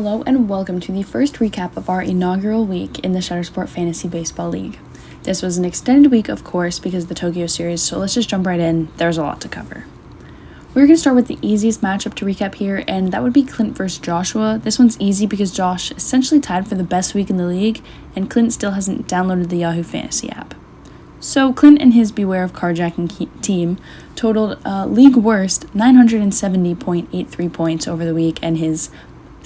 Hello and welcome to the first recap of our inaugural week in the Shuttersport Fantasy Baseball League. This was an extended week, of course, because of the Tokyo series, so let's just jump right in. There's a lot to cover. We're going to start with the easiest matchup to recap here, and that would be Clint versus Joshua. This one's easy because Josh essentially tied for the best week in the league, and Clint still hasn't downloaded the Yahoo Fantasy app. So Clint and his Beware of Carjacking team totaled league worst 970.83 points over the week, and his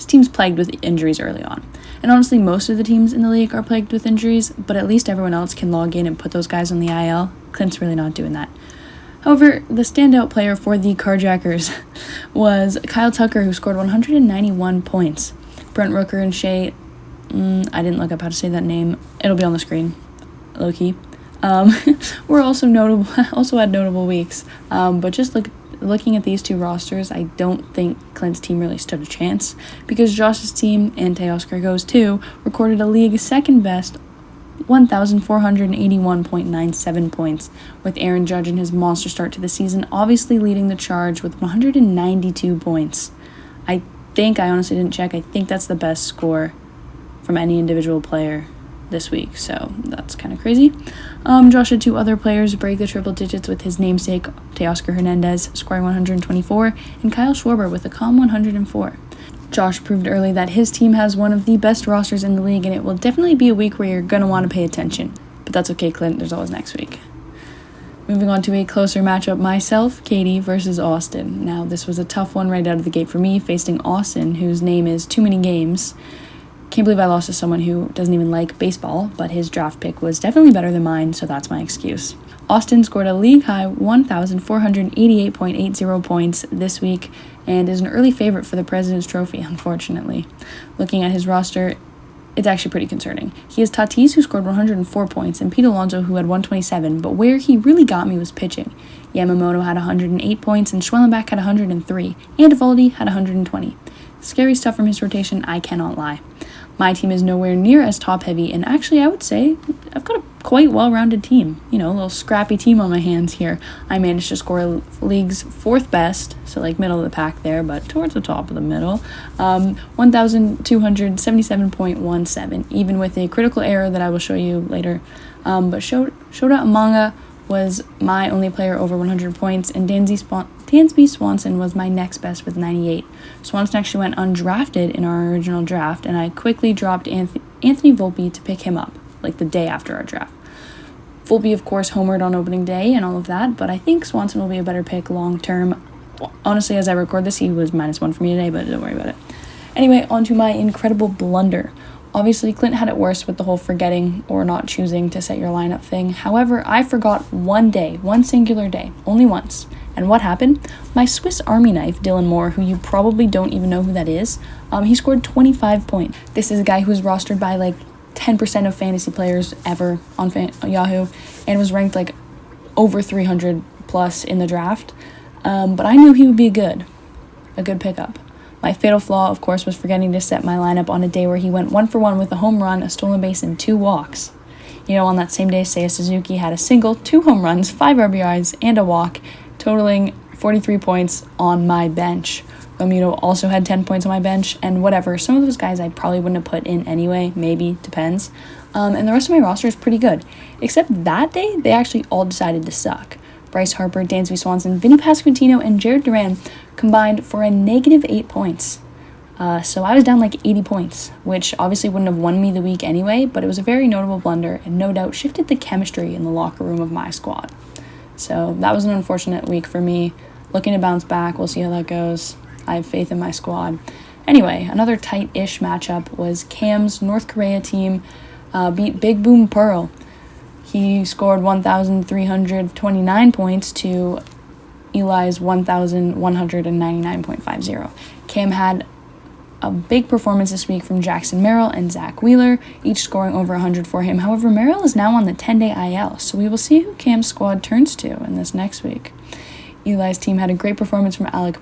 team's plagued with injuries early on. And honestly, most of the teams in the league are plagued with injuries, but at least everyone else can log in and put those guys on the IL. Clint's really not doing that. However, the standout player for the Carjackers was Kyle Tucker, who scored 191 points. Brent Rooker and Shea, I didn't look up how to say that name. It'll be on the screen, low-key. Were also had notable weeks. But just looking at these two rosters, I don't think Clint's team really stood a chance, because Josh's team, and Teoscar goes too, recorded a league second best 1,481.97 points, with Aaron Judge in his monster start to the season obviously leading the charge with 192 points. I honestly didn't check, I think that's the best score from any individual player this week, so that's kind of crazy. Josh had two other players break the triple digits with his namesake, Teoscar Hernandez, scoring 124, and Kyle Schwarber with a calm 104. Josh proved early that his team has one of the best rosters in the league, and it will definitely be a week where you're going to want to pay attention. But that's okay, Clint, there's always next week. Moving on to a closer matchup, myself, Katie versus Austin. Now, this was a tough one right out of the gate for me, facing Austin, whose name is Too Many Games. Can't believe I lost to someone who doesn't even like baseball, but his draft pick was definitely better than mine, so that's my excuse. Austin scored a league-high 1,488.80 points this week and is an early favorite for the President's Trophy, unfortunately. Looking at his roster, it's actually pretty concerning. He has Tatis, who scored 104 points, and Pete Alonso, who had 127, but where he really got me was pitching. Yamamoto had 108 points, and Schwellenbach had 103, and Evaldi had 120. Scary stuff from his rotation, I cannot lie. My team is nowhere near as top-heavy, and actually I would say I've got a quite well-rounded team. A little scrappy team on my hands here. I managed to score league's fourth best, so middle of the pack there, but towards the top of the middle, 1,277.17, even with a critical error that I will show you later. But Shota Amanga was my only player over 100 points, and Dansby Swanson was my next best with 98. Swanson actually went undrafted in our original draft, and I quickly dropped Anthony Volpe to pick him up, the day after our draft. Volpe, of course, homered on opening day and all of that, but I think Swanson will be a better pick long term. Honestly, as I record this, he was -1 for me today, but don't worry about it. Anyway, on to my incredible blunder. Obviously, Clint had it worse with the whole forgetting or not choosing to set your lineup thing. However, I forgot one singular day, only once. And what happened? My Swiss Army knife, Dylan Moore, who you probably don't even know who that is, he scored 25 points. This is a guy who was rostered by 10% of fantasy players ever on Yahoo, and was ranked over 300 plus in the draft. But I knew he would be a good pickup. My fatal flaw, of course, was forgetting to set my lineup on a day where he went 1-for-1 with a home run, a stolen base, and 2 walks. On that same day, Seiya Suzuki had a single, 2 home runs, 5 RBIs, and a walk, totaling 43 points on my bench. Romuto also had 10 points on my bench, and whatever. Some of those guys I probably wouldn't have put in anyway, maybe, depends. And the rest of my roster is pretty good. Except that day, they actually all decided to suck. Bryce Harper, Dansby Swanson, Vinny Pasquantino, and Jared Duran combined for a -8 points. So I was down 80 points, which obviously wouldn't have won me the week anyway, but it was a very notable blunder and no doubt shifted the chemistry in the locker room of my squad. So that was an unfortunate week for me. Looking to bounce back, we'll see how that goes. I have faith in my squad. Anyway, another tight-ish matchup was Cam's North Korea team beat Big Boom Pearl. He scored 1,329 points to Eli's 1,199.50. Cam had a big performance this week from Jackson Merrill and Zach Wheeler, each scoring over 100 for him. However, Merrill is now on the 10-day IL, so we will see who Cam's squad turns to in this next week. Eli's team had a great performance from Alex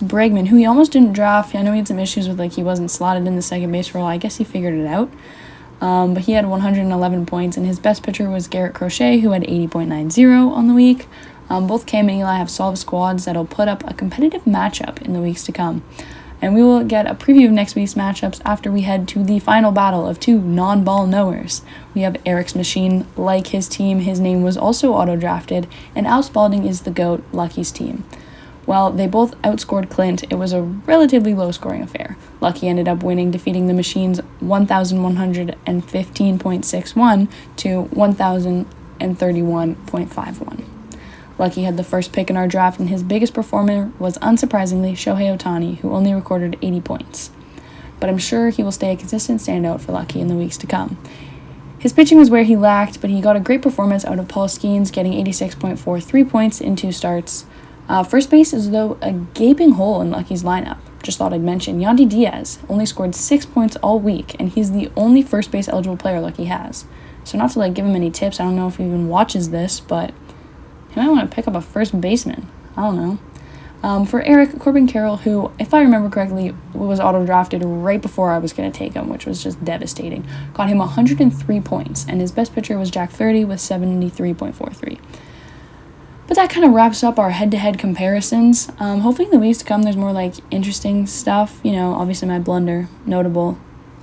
Bregman, who he almost didn't draft. I know he had some issues with he wasn't slotted in the second base role. I guess he figured it out. But he had 111 points, and his best pitcher was Garrett Crochet, who had 80.90 on the week. Both Cam and Eli have solid squads that'll put up a competitive matchup in the weeks to come. And we will get a preview of next week's matchups after we head to the final battle of two non-ball knowers. We have Eric's machine, like his team. His name was also auto-drafted, and Al Spalding is the GOAT, Lucky's team. While they both outscored Clint, it was a relatively low-scoring affair. Lucky ended up winning, defeating the machine's 1,115.61 to 1,031.51. Lucky had the first pick in our draft, and his biggest performer was, unsurprisingly, Shohei Ohtani, who only recorded 80 points. But I'm sure he will stay a consistent standout for Lucky in the weeks to come. His pitching was where he lacked, but he got a great performance out of Paul Skeens, getting 86.43 points in 2 starts. First base is, though, a gaping hole in Lucky's lineup. Just thought I'd mention, Yandy Diaz only scored 6 points all week, and he's the only first base eligible player Lucky has. So not to give him any tips, I don't know if he even watches this, but he might want to pick up a first baseman. I don't know. For Eric, Corbin Carroll, who, if I remember correctly, was auto-drafted right before I was going to take him, which was just devastating, got him 103 points, and his best pitcher was Jack Flaherty with 73.43. But that kind of wraps up our head-to-head comparisons. Hopefully in the weeks to come there's more interesting stuff. Obviously my blunder, notable.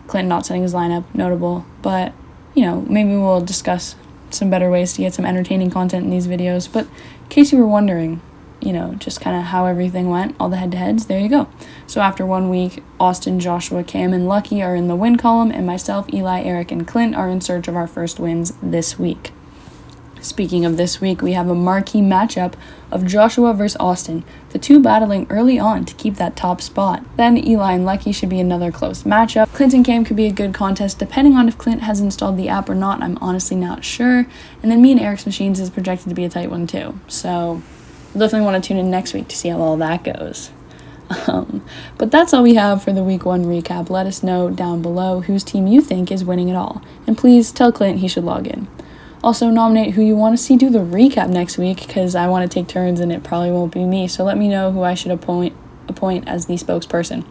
Clinton not setting his lineup, notable. But, maybe we'll discuss some better ways to get some entertaining content in these videos. But in case you were wondering, just kind of how everything went, all the head-to-heads, there you go. So after 1 week, Austin, Joshua, Cam, and Lucky are in the win column, and myself, Eli, Eric, and Clint are in search of our first wins this week. Speaking of this week, we have a marquee matchup of Joshua versus Austin, the two battling early on to keep that top spot. Then Eli and Lucky should be another close matchup. Clint and Cam could be a good contest depending on if Clint has installed the app or not. I'm honestly not sure. And then me and Eric's Machines is projected to be a tight one too. So definitely want to tune in next week to see how all that goes. But that's all we have for the week 1 recap. Let us know down below whose team you think is winning it all. And please tell Clint he should log in. Also, nominate who you want to see do the recap next week, because I want to take turns and it probably won't be me, so let me know who I should appoint as the spokesperson.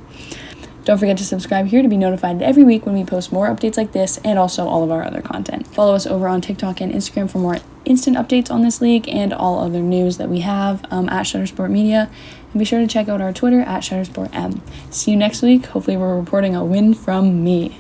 Don't forget to subscribe here to be notified every week when we post more updates like this and also all of our other content. Follow us over on TikTok and Instagram for more instant updates on this league and all other news that we have at Shuttersport Media. And be sure to check out our Twitter at ShuttersportM. See you next week. Hopefully we're reporting a win from me.